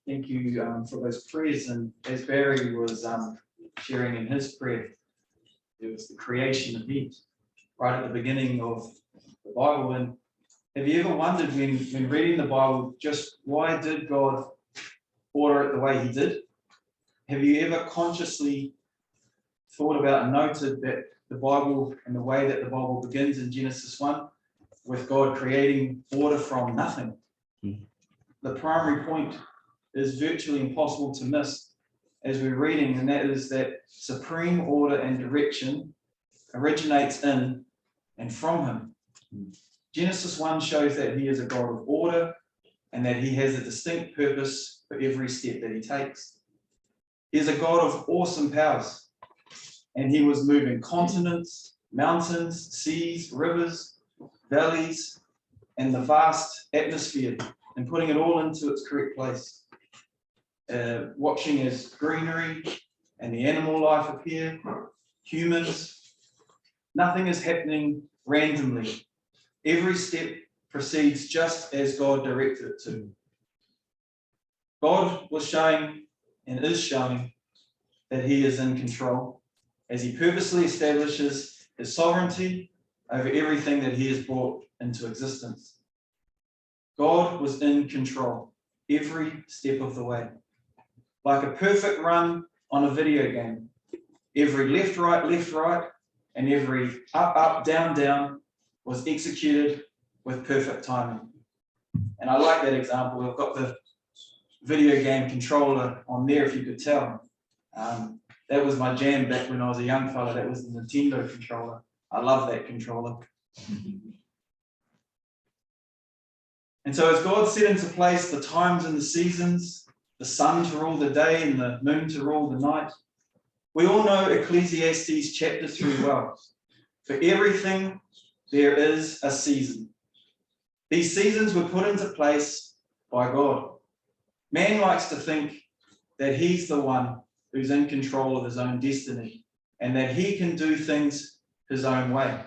Thank you for those prayers. And as Barry was sharing in his prayer, it was the creation event right at the beginning of the Bible. And have you ever wondered when reading the Bible, just why did God order it the way he did? Have you ever consciously thought about and noted that the Bible and the way that the Bible begins in Genesis 1 with God creating order from nothing? The primary point is virtually impossible to miss as we're reading, and that is that supreme order and direction originates in and from him. Genesis 1 shows that he is a God of order and that he has a distinct purpose for every step that he takes. He is a God of awesome powers, and he was moving continents, mountains, seas, rivers, valleys, and the vast atmosphere and putting it all into its correct place. Watching as greenery and the animal life appear, humans, nothing is happening randomly. Every step proceeds just as God directed it to. God was showing and is showing that he is in control as he purposely establishes his sovereignty over everything that he has brought into existence. God was in control every step of the way. Like a perfect run on a video game. Every left, right, and every up, down was executed with perfect timing. And I like that example. I've got the video game controller on there, if you could tell. That was my jam back when I was a young fella. That was the Nintendo controller. I love that controller. And so as God set into place the times and the seasons, the sun to rule the day and the moon to rule the night, we all know Ecclesiastes chapter 3 well. For everything, there is a season. These seasons were put into place by God. Man likes to think that he's the one who's in control of his own destiny and that he can do things his own way.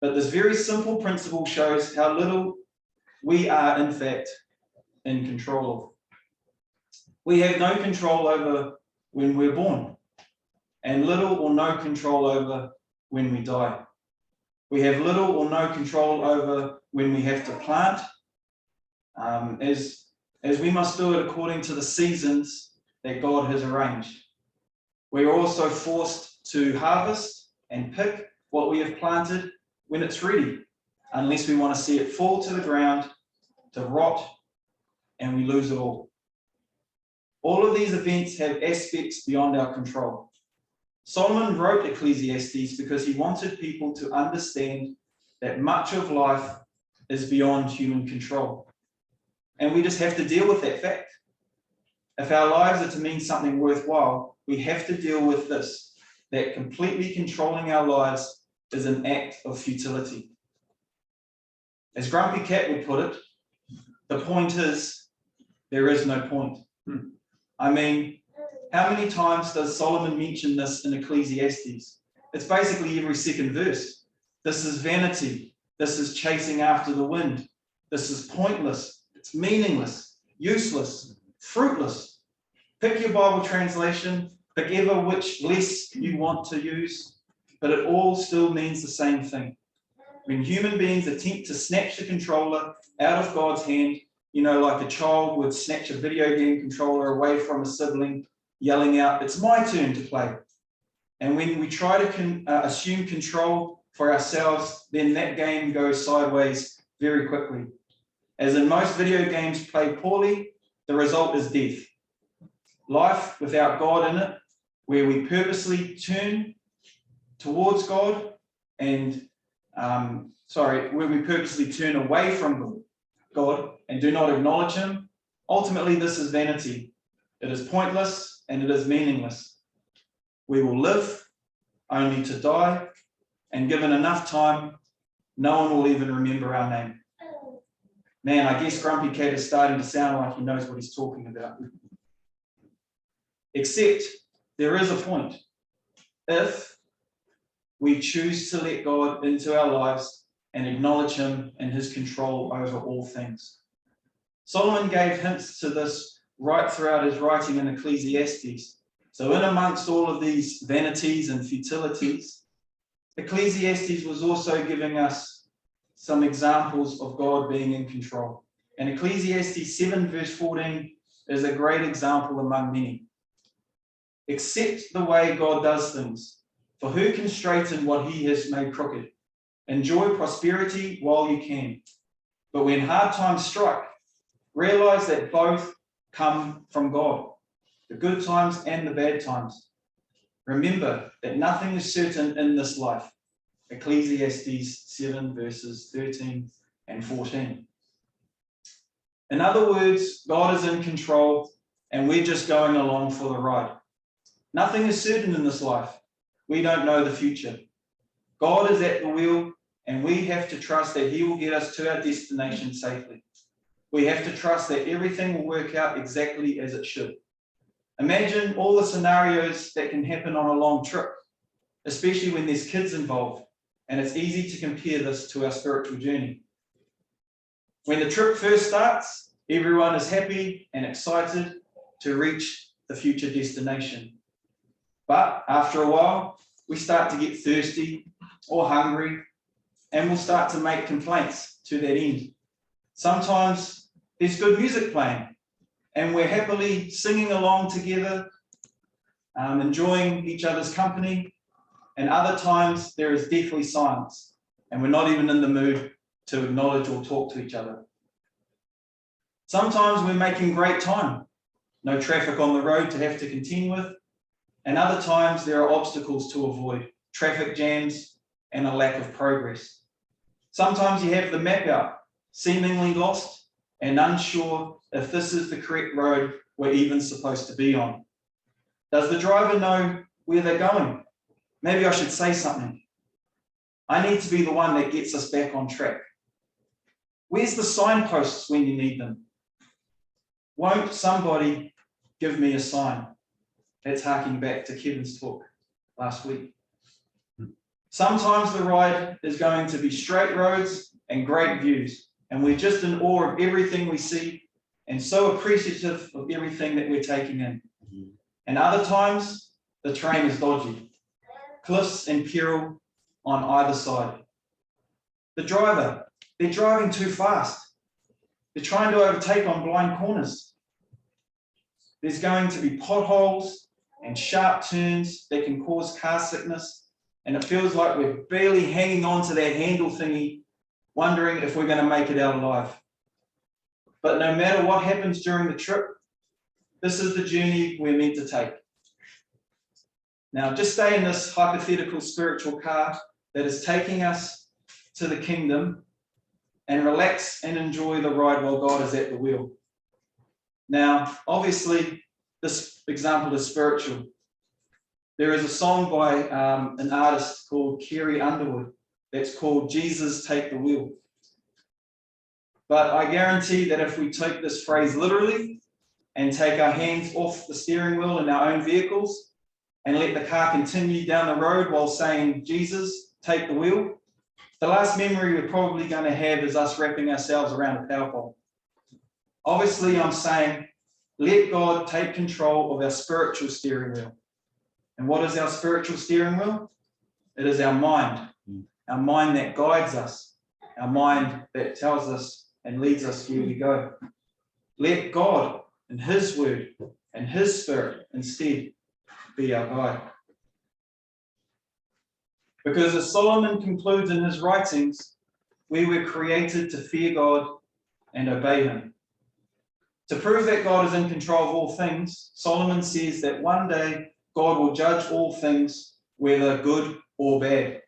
But this very simple principle shows how little we are, in fact, in control of. We have no control over when we're born, and little or no control over when we die. We have little or no control over when we have to plant, as we must do it according to the seasons that God has arranged. We are also forced to harvest and pick what we have planted when it's ready, unless we want to see it fall to the ground, to rot, and we lose it all. All of these events have aspects beyond our control. Solomon wrote Ecclesiastes because he wanted people to understand that much of life is beyond human control. And we just have to deal with that fact. If our lives are to mean something worthwhile, we have to deal with this, that completely controlling our lives is an act of futility. As Grumpy Cat would put it, the point is, there is no point. I mean, how many times does Solomon mention this in Ecclesiastes? It's basically every second verse. This is vanity. This is chasing after the wind. This is pointless. It's meaningless, useless, fruitless. Pick your Bible translation, pick ever which less you want to use, but it all still means the same thing. When human beings attempt to snatch the controller out of God's hand, you know, like a child would snatch a video game controller away from a sibling, yelling out, "It's my turn to play." And when we try to assume control for ourselves, then that game goes sideways very quickly. As in most video games played poorly, the result is death. Life without God in it, where we purposely turn towards God and, where we purposely turn away from God and do not acknowledge him, ultimately this is vanity. It is pointless and it is meaningless. We will live only to die, and given enough time, no one will even remember our name. Man, I guess Grumpy Cat is starting to sound like he knows what he's talking about. Except there is a point. If we choose to let God into our lives and acknowledge him and his control over all things. Solomon gave hints to this right throughout his writing in Ecclesiastes. So in amongst all of these vanities and futilities, Ecclesiastes was also giving us some examples of God being in control. And Ecclesiastes 7 verse 14 is a great example among many. Accept the way God does things, for who can straighten what he has made crooked? Enjoy prosperity while you can. But when hard times strike, realize that both come from God, the good times and the bad times. Remember that nothing is certain in this life. Ecclesiastes 7 verses 13 and 14. In other words, God is in control and we're just going along for the ride. Nothing is certain in this life. We don't know the future. God is at the wheel and we have to trust that he will get us to our destination safely. We have to trust that everything will work out exactly as it should. Imagine all the scenarios that can happen on a long trip, especially when there's kids involved, and it's easy to compare this to our spiritual journey. When the trip first starts, everyone is happy and excited to reach the future destination. But after a while, we start to get thirsty or hungry, and we'll start to make complaints to that end. Sometimes there's good music playing, and we're happily singing along together, enjoying each other's company, and other times there is deathly silence, and we're not even in the mood to acknowledge or talk to each other. Sometimes we're making great time, no traffic on the road to have to contend with, and other times there are obstacles to avoid, traffic jams, and a lack of progress. Sometimes you have the map out, seemingly lost and unsure if this is the correct road we're even supposed to be on. Does the driver know where they're going? Maybe I should say something. I need to be the one that gets us back on track. Where's the signposts when you need them? Won't somebody give me a sign? That's harking back to Kevin's talk last week. Sometimes the ride is going to be straight roads and great views, and we're just in awe of everything we see and so appreciative of everything that we're taking in. And other times, the terrain is dodgy, cliffs and peril on either side. The driver, they're driving too fast. They're trying to overtake on blind corners. There's going to be potholes and sharp turns that can cause car sickness, and it feels like we're barely hanging on to that handle thingy, wondering if we're going to make it out alive. But no matter what happens during the trip, this is the journey we're meant to take. Now, just stay in this hypothetical spiritual car that is taking us to the kingdom and relax and enjoy the ride while God is at the wheel. Now, obviously, this example is spiritual. There is a song by an artist called Carrie Underwood that's called Jesus Take the Wheel. But I guarantee that if we take this phrase literally and take our hands off the steering wheel in our own vehicles and let the car continue down the road while saying, Jesus, take the wheel, the last memory we're probably going to have is us wrapping ourselves around a power pole. Obviously, I'm saying, let God take control of our spiritual steering wheel. And what is our spiritual steering wheel? It is our mind that guides us, our mind that tells us and leads us where we go. Let God and his word and his spirit instead be our guide. Because as Solomon concludes in his writings, we were created to fear God and obey him. To prove that God is in control of all things, Solomon says that one day God will judge all things, whether good or bad.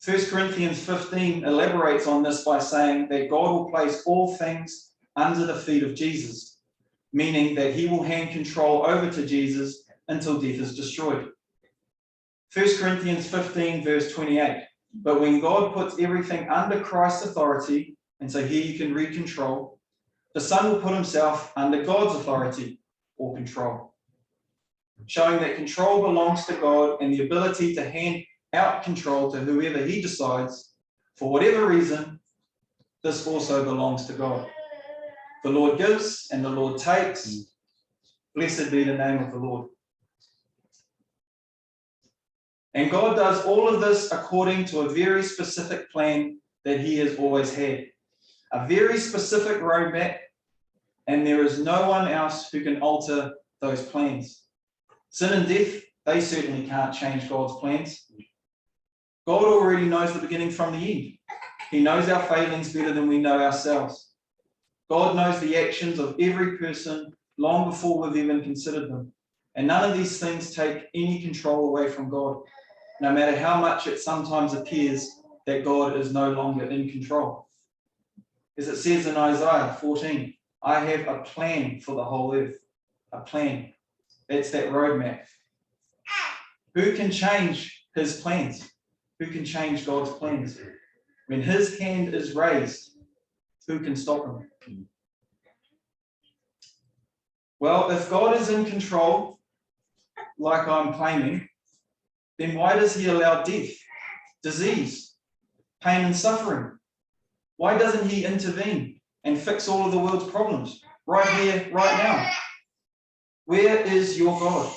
1 Corinthians 15 elaborates on this by saying that God will place all things under the feet of Jesus, meaning that he will hand control over to Jesus until death is destroyed. 1 Corinthians 15 verse 28, but when God puts everything under Christ's authority, and so here you can read control, the Son will put himself under God's authority or control, showing that control belongs to God and the ability to hand out control to whoever he decides, for whatever reason, this also belongs to God. The Lord gives and the Lord takes. Blessed be the name of the Lord. And God does all of this according to a very specific plan that he has always had. A very specific roadmap, and there is no one else who can alter those plans. Sin and death, they certainly can't change God's plans. God already knows the beginning from the end. He knows our failings better than we know ourselves. God knows the actions of every person long before we've even considered them. And none of these things take any control away from God, no matter how much it sometimes appears that God is no longer in control. As it says in Isaiah 14, I have a plan for the whole earth. A plan. That's that roadmap. Who can change his plans? Who can change God's plans? When his hand is raised, who can stop him? Well, if God is in control, like I'm claiming, then why does he allow death, disease, pain and suffering? Why doesn't he intervene and fix all of the world's problems right here, right now? Where is your God?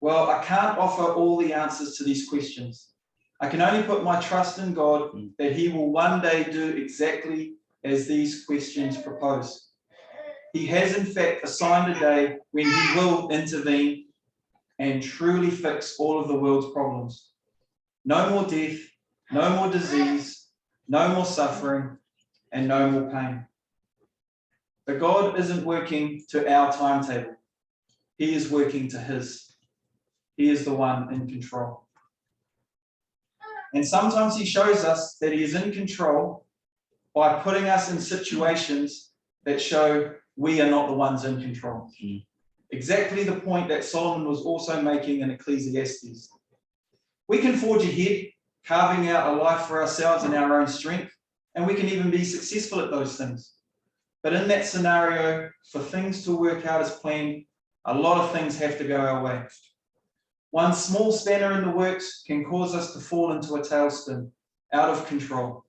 Well, I can't offer all the answers to these questions. I can only put my trust in God that he will one day do exactly as these questions propose. He has in fact assigned a day when he will intervene and truly fix all of the world's problems. No more death, no more disease, no more suffering, and no more pain. But God isn't working to our timetable. He is working to his. He is the one in control. And sometimes he shows us that he is in control by putting us in situations that show we are not the ones in control. Exactly the point that Solomon was also making in Ecclesiastes. We can forge ahead, carving out a life for ourselves in our own strength, and we can even be successful at those things. But in that scenario, for things to work out as planned, a lot of things have to go our way. One small spanner in the works can cause us to fall into a tailspin, out of control.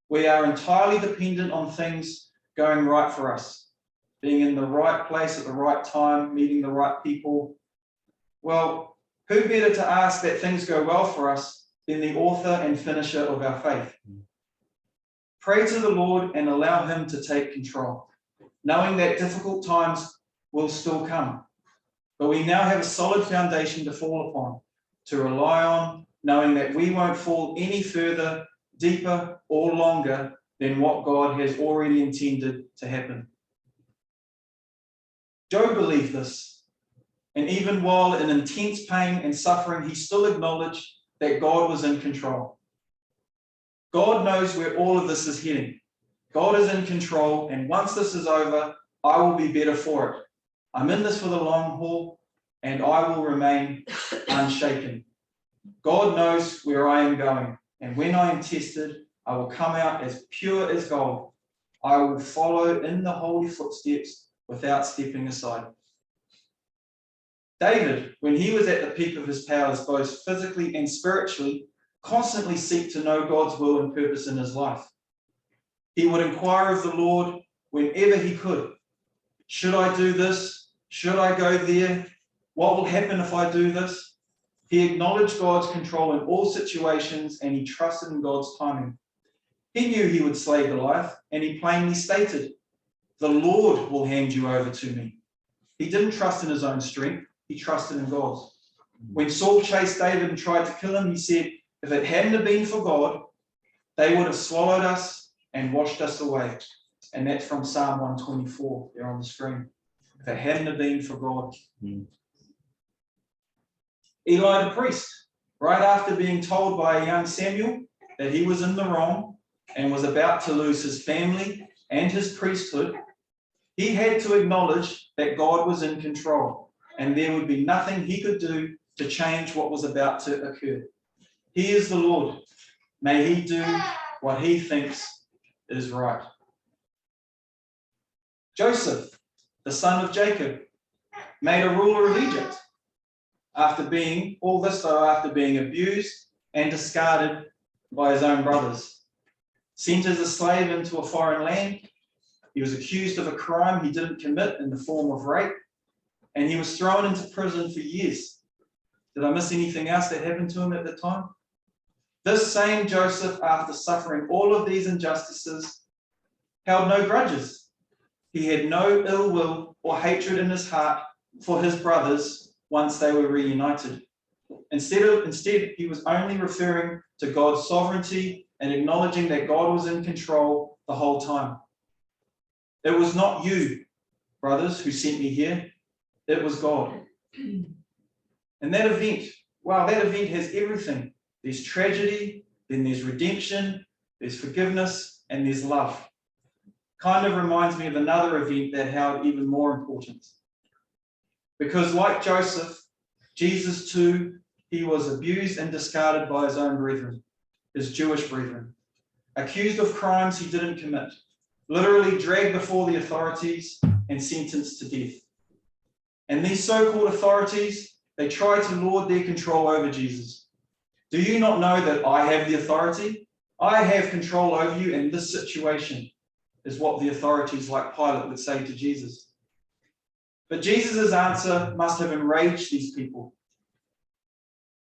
We are entirely dependent on things going right for us, being in the right place at the right time, meeting the right people. Well, who better to ask that things go well for us than the author and finisher of our faith? Pray to the Lord and allow him to take control, knowing that difficult times will still come. But we now have a solid foundation to fall upon, to rely on, knowing that we won't fall any further, deeper, or longer than what God has already intended to happen. Job believed this, and even while in intense pain and suffering, he still acknowledged that God was in control. God knows where all of this is heading. God is in control, and once this is over, I will be better for it. I'm in this for the long haul, and I will remain unshaken. God knows where I am going, and when I am tested, I will come out as pure as gold. I will follow in the holy footsteps without stepping aside. David, when he was at the peak of his powers, both physically and spiritually, constantly seeked to know God's will and purpose in his life. He would inquire of the Lord whenever he could. Should I do this? Should I go there? What will happen if I do this? He acknowledged God's control in all situations, and he trusted in God's timing. He knew he would slay Goliath, and he plainly stated, "The Lord will hand you over to me." He didn't trust in his own strength, he trusted in God's. When Saul chased David and tried to kill him, he said, if it hadn't been for God, they would have swallowed us and washed us away. And that's from Psalm 124 there on the screen. If it hadn't been for God. Eli the priest, right after being told by a young Samuel that he was in the wrong and was about to lose his family and his priesthood, he had to acknowledge that God was in control and there would be nothing he could do to change what was about to occur. He is the Lord. May he do what he thinks is right. Joseph, the son of Jacob, made a ruler of Egypt after being abused and discarded by his own brothers. Sent as a slave into a foreign land, He was accused of a crime he didn't commit in the form of rape, and he was thrown into prison for years. Did I miss anything else that happened to him at the time? This same Joseph, after suffering all of these injustices, held no grudges. He had no ill will or hatred in his heart for his brothers once they were reunited. Instead, he was only referring to God's sovereignty and acknowledging that God was in control the whole time. It was not you, brothers, who sent me here. It was God. And that event, wow, that event has everything. There's tragedy, then there's redemption, there's forgiveness, and there's love. Kind of reminds me of another event that held even more importance. Because like Joseph, Jesus too, he was abused and discarded by his own brethren, his Jewish brethren, accused of crimes he didn't commit, literally dragged before the authorities and sentenced to death. And these so-called authorities, they try to lord their control over Jesus. Do you not know that I have the authority? I have control over you in this situation, is what the authorities like Pilate would say to Jesus. But Jesus' answer must have enraged these people.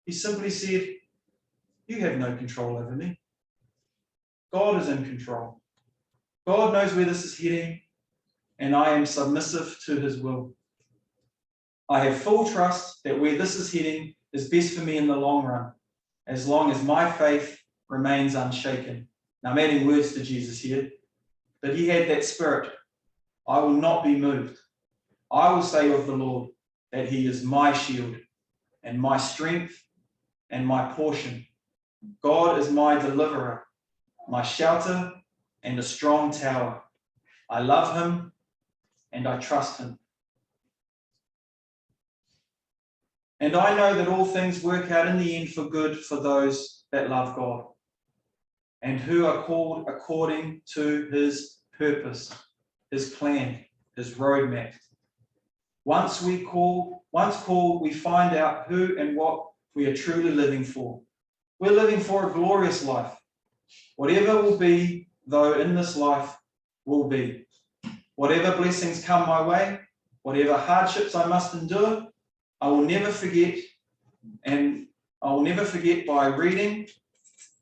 He simply said, you have no control over me. God is in control. God knows where this is heading, and I am submissive to his will. I have full trust that where this is heading is best for me in the long run, as long as my faith remains unshaken. Now I'm adding words to Jesus here, but he had that spirit. I will not be moved. I will say of the Lord that he is my shield and my strength and my portion. God is my deliverer, my shelter and a strong tower. I love him and I trust him. And I know that all things work out in the end for good for those that love God and who are called according to his purpose, his plan, his roadmap. Once called, we find out who and what we are truly living for. We're living for a glorious life. Whatever will be, though, in this life will be. Whatever blessings come my way, whatever hardships I must endure, I will never forget, and I will never forget by reading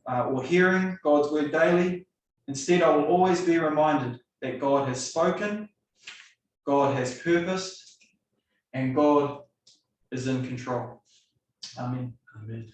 or hearing God's word daily. Instead, I will always be reminded that God has spoken, God has purposed, and God is in control. Amen. Amen.